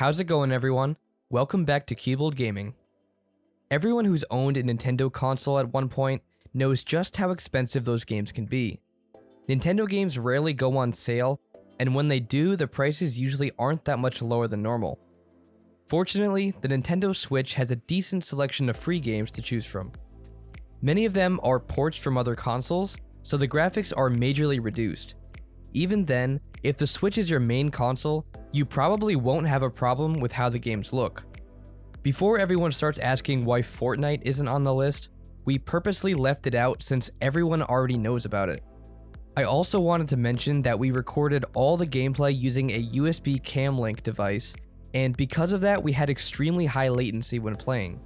How's it going, everyone? Welcome back to Keyboard Gaming. Everyone who's owned a Nintendo console at one point knows just how expensive those games can be. Nintendo games rarely go on sale, and when they do, the prices usually aren't that much lower than normal. Fortunately, the Nintendo Switch has a decent selection of free games to choose from. Many of them are ports from other consoles, so the graphics are majorly reduced. Even then, if the Switch is your main console, you probably won't have a problem with how the games look. Before everyone starts asking why Fortnite isn't on the list, we purposely left it out since everyone already knows about it. I also wanted to mention that we recorded all the gameplay using a USB cam link device, and because of that we had extremely high latency when playing.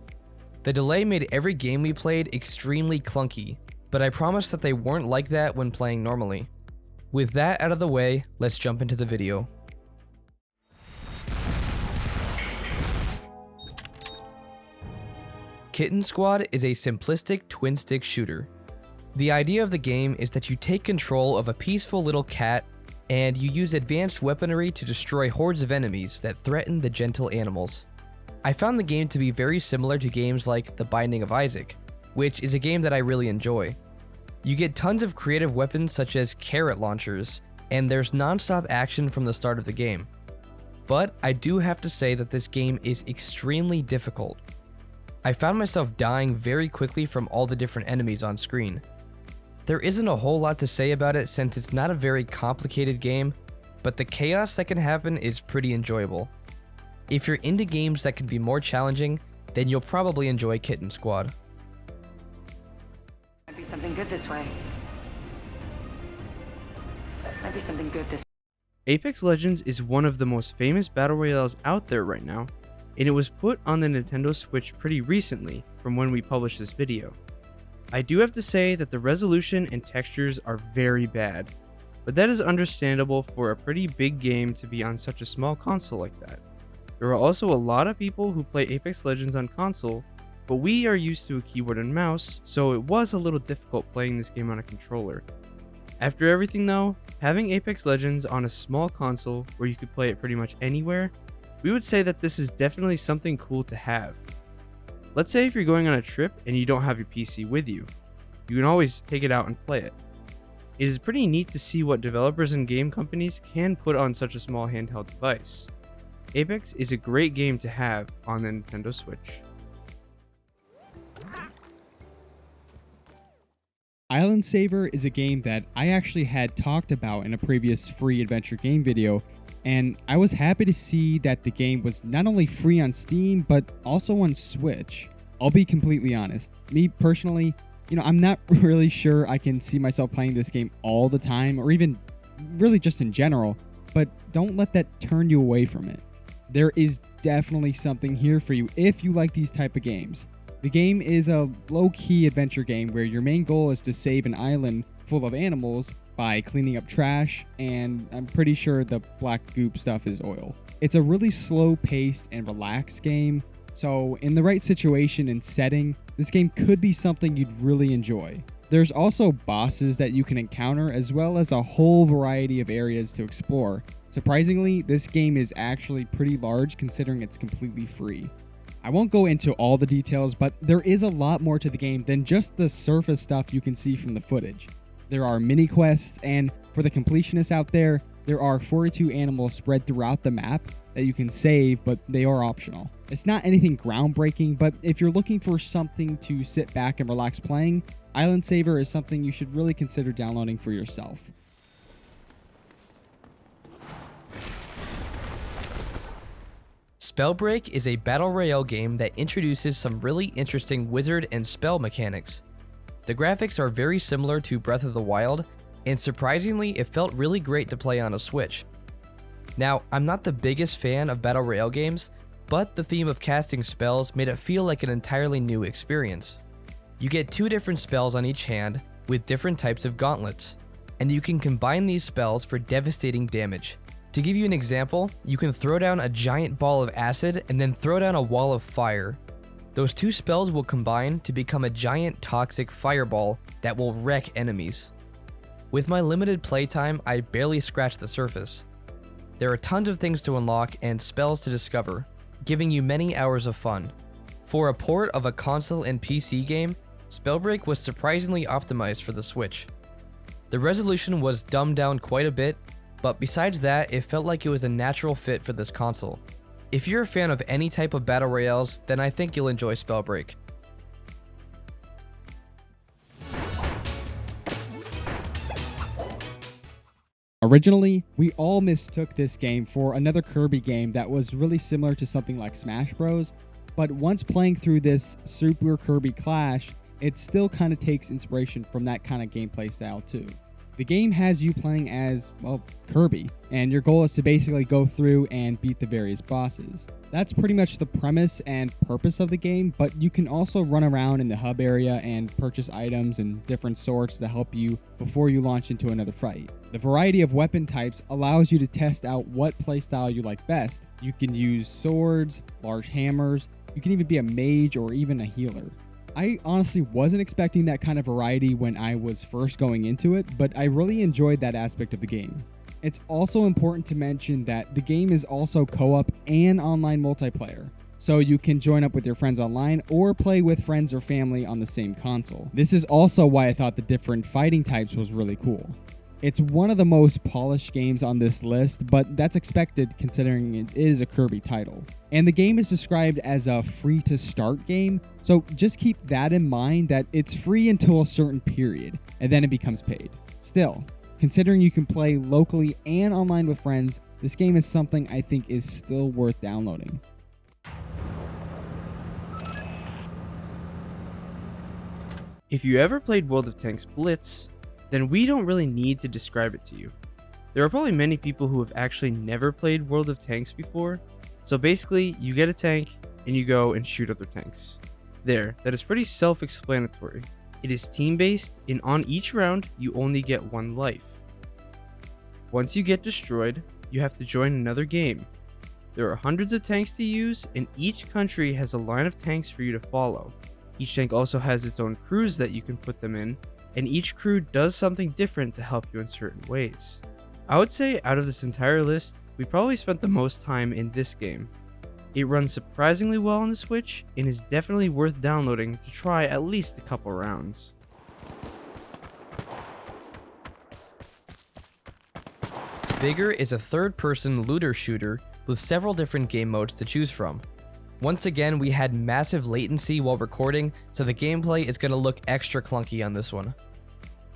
The delay made every game we played extremely clunky, but I promised that they weren't like that when playing normally. With that out of the way, let's jump into the video. Kitten Squad is a simplistic twin-stick shooter. The idea of the game is that you take control of a peaceful little cat, and you use advanced weaponry to destroy hordes of enemies that threaten the gentle animals. I found the game to be very similar to games like The Binding of Isaac, which is a game that I really enjoy. You get tons of creative weapons such as carrot launchers, and there's non-stop action from the start of the game. But I do have to say that this game is extremely difficult. I found myself dying very quickly from all the different enemies on screen. There isn't a whole lot to say about it since it's not a very complicated game, but the chaos that can happen is pretty enjoyable. If you're into games that can be more challenging, then you'll probably enjoy Kitten Squad. Might be something good this way. Might be something good this. Apex Legends is one of the most famous battle royales out there right now, and it was put on the Nintendo Switch pretty recently from when we published this video. I do have to say that the resolution and textures are very bad, but that is understandable for a pretty big game to be on such a small console like that. There are also a lot of people who play Apex Legends on console, but we are used to a keyboard and mouse, so it was a little difficult playing this game on a controller. After everything though, having Apex Legends on a small console where you could play it pretty much anywhere, we would say that this is definitely something cool to have. Let's say if you're going on a trip and you don't have your PC with you, you can always take it out and play it. It is pretty neat to see what developers and game companies can put on such a small handheld device. Apex is a great game to have on the Nintendo Switch. Island Saver is a game that I actually had talked about in a previous free adventure game video, and I was happy to see that the game was not only free on Steam, but also on Switch. I'll be completely honest. Me personally, I'm not really sure I can see myself playing this game all the time, or even really just in general, but don't let that turn you away from it. There is definitely something here for you if you like these type of games. The game is a low-key adventure game where your main goal is to save an island full of animals by cleaning up trash, and I'm pretty sure the black goop stuff is oil. It's a really slow-paced and relaxed game, so in the right situation and setting, this game could be something you'd really enjoy. There's also bosses that you can encounter, as well as a whole variety of areas to explore. Surprisingly, this game is actually pretty large considering it's completely free. I won't go into all the details, but there is a lot more to the game than just the surface stuff you can see from the footage. There are mini quests, and for the completionists out there, there are 42 animals spread throughout the map that you can save, but they are optional. It's not anything groundbreaking, but if you're looking for something to sit back and relax playing, Island Saver is something you should really consider downloading for yourself. Spellbreak is a battle royale game that introduces some really interesting wizard and spell mechanics. The graphics are very similar to Breath of the Wild, and surprisingly, it felt really great to play on a Switch. Now, I'm not the biggest fan of battle royale games, but the theme of casting spells made it feel like an entirely new experience. You get 2 different spells on each hand with different types of gauntlets, and you can combine these spells for devastating damage. To give you an example, you can throw down a giant ball of acid and then throw down a wall of fire. Those 2 spells will combine to become a giant toxic fireball that will wreck enemies. With my limited playtime, I barely scratched the surface. There are tons of things to unlock and spells to discover, giving you many hours of fun. For a port of a console and PC game, Spellbreak was surprisingly optimized for the Switch. The resolution was dumbed down quite a bit, but besides that, it felt like it was a natural fit for this console. If you're a fan of any type of battle royales, then I think you'll enjoy Spellbreak. Originally, we all mistook this game for another Kirby game that was really similar to something like Smash Bros, but once playing through this Super Kirby Clash, it still kind of takes inspiration from that kind of gameplay style too. The game has you playing as, well, Kirby, and your goal is to basically go through and beat the various bosses. That's pretty much the premise and purpose of the game, but you can also run around in the hub area and purchase items and different swords to help you before you launch into another fight. The variety of weapon types allows you to test out what playstyle you like best. You can use swords, large hammers, you can even be a mage or even a healer. I honestly wasn't expecting that kind of variety when I was first going into it, but I really enjoyed that aspect of the game. It's also important to mention that the game is also co-op and online multiplayer, so you can join up with your friends online or play with friends or family on the same console. This is also why I thought the different fighting types was really cool. It's one of the most polished games on this list, but that's expected considering it is a Kirby title. And the game is described as a free to start game, so just keep that in mind that it's free until a certain period, and then it becomes paid. Still, considering you can play locally and online with friends, this game is something I think is still worth downloading. If you ever played World of Tanks Blitz, then we don't really need to describe it to you. There are probably many people who have actually never played World of Tanks before, so basically you get a tank and you go and shoot other tanks. There, that is pretty self-explanatory. It is team-based, and on each round you only get one life. Once you get destroyed, you have to join another game. There are hundreds of tanks to use, and each country has a line of tanks for you to follow. Each tank also has its own crews that you can put them in, and each crew does something different to help you in certain ways. I would say out of this entire list, we probably spent the most time in this game. It runs surprisingly well on the Switch and is definitely worth downloading to try at least a couple rounds. Vigor is a third-person looter shooter with several different game modes to choose from. Once again, we had massive latency while recording, so the gameplay is going to look extra clunky on this one.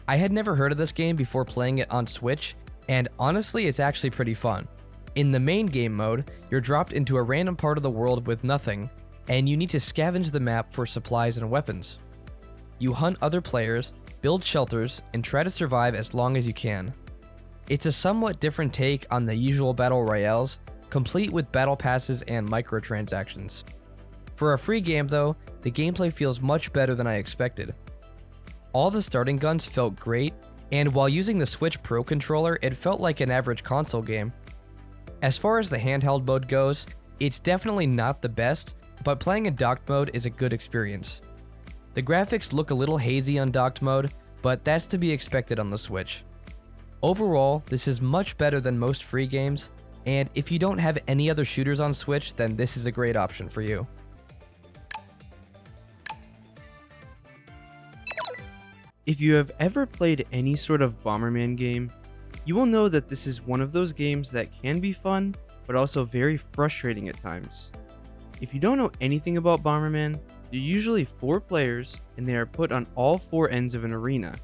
I had never heard of this game before playing it on Switch, and honestly it's actually pretty fun. In the main game mode, you're dropped into a random part of the world with nothing, and you need to scavenge the map for supplies and weapons. You hunt other players, build shelters, and try to survive as long as you can. It's a somewhat different take on the usual battle royales, complete with battle passes and microtransactions. For a free game though, the gameplay feels much better than I expected. All the starting guns felt great, and while using the Switch Pro controller, it felt like an average console game. As far as the handheld mode goes, it's definitely not the best, but playing in docked mode is a good experience. The graphics look a little hazy on docked mode, but that's to be expected on the Switch. Overall, this is much better than most free games, and if you don't have any other shooters on Switch, then this is a great option for you. If you have ever played any sort of Bomberman game, you will know that this is one of those games that can be fun, but also very frustrating at times. If you don't know anything about Bomberman, you're usually 4 players, and they are put on all 4 ends of an arena.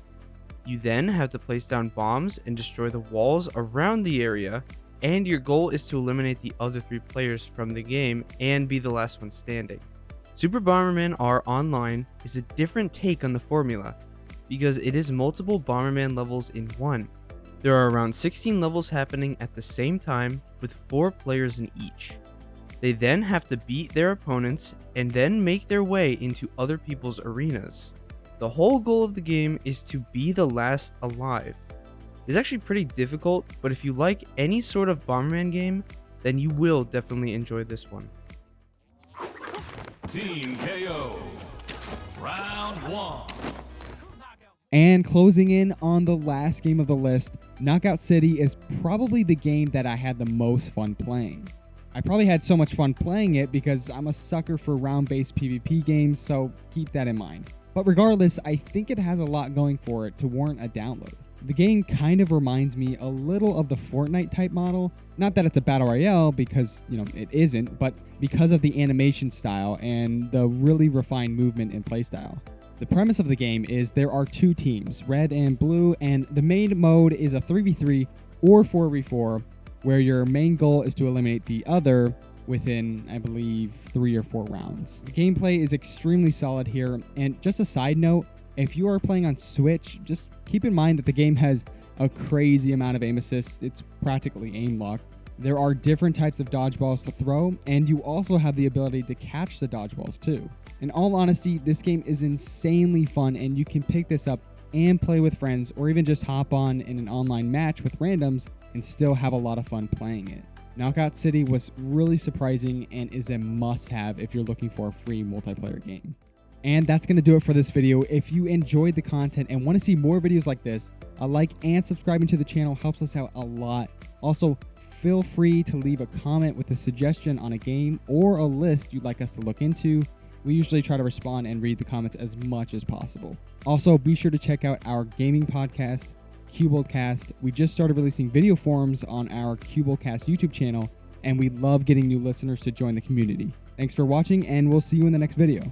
You then have to place down bombs and destroy the walls around the area, and your goal is to eliminate the other 3 players from the game and be the last one standing. Super Bomberman R Online is a different take on the formula, because it is multiple Bomberman levels in one. There are around 16 levels happening at the same time with 4 players in each. They then have to beat their opponents and then make their way into other people's arenas. The whole goal of the game is to be the last alive. It's actually pretty difficult, but if you like any sort of Bomberman game, then you will definitely enjoy this one. Team KO. Round 1. And closing in on the last game of the list, Knockout City is probably the game that I had the most fun playing. I probably had so much fun playing it because I'm a sucker for round-based PvP games, so keep that in mind. But regardless, I think it has a lot going for it to warrant a download. The game kind of reminds me a little of the Fortnite type model. Not that it's a battle royale, because, it isn't, but because of the animation style and the really refined movement and playstyle. The premise of the game is there are two teams, red and blue, and the main mode is a 3v3 or 4v4, where your main goal is to eliminate the other within, I believe, 3 or 4 rounds. The gameplay is extremely solid here, and just a side note, if you are playing on Switch, just keep in mind that the game has a crazy amount of aim assist. It's practically aim lock. There are different types of dodgeballs to throw, and you also have the ability to catch the dodgeballs too. In all honesty, this game is insanely fun, and you can pick this up and play with friends, or even just hop on in an online match with randoms and still have a lot of fun playing it. Knockout City was really surprising and is a must-have if you're looking for a free multiplayer game. And that's going to do it for this video. If you enjoyed the content and want to see more videos like this, a like and subscribing to the channel helps us out a lot. Also, feel free to leave a comment with a suggestion on a game or a list you'd like us to look into. We usually try to respond and read the comments as much as possible. Also, be sure to check out our gaming podcast, Cuboldcast. We just started releasing video forums on our Cuboldcast YouTube channel, and we love getting new listeners to join the community. Thanks for watching, and we'll see you in the next video.